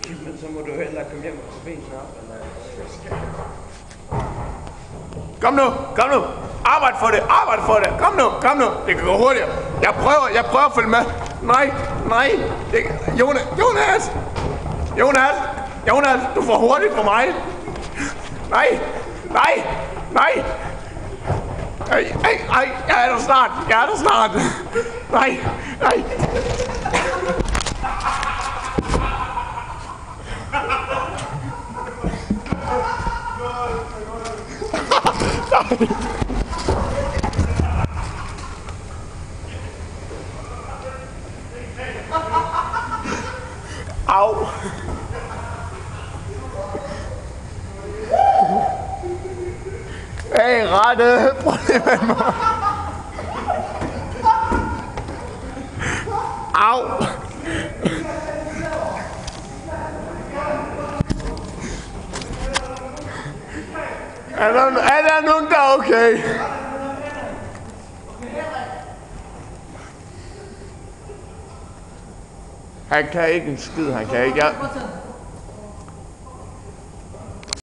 Men så må du hellere komme hjem og få benene op, eller... Kom nu! Arbejd for det! Kom nu! Det kan gå hurtigere. Jeg prøver at følge med. Nej! Jonas! Du får hurtigt for mig. Nej! Jeg er der snart. Nej! Au! Hey, Rette! Prøv lige med mig! Au! Er der nogen, der er okay? Han kan ikke en skid, han kan ikke.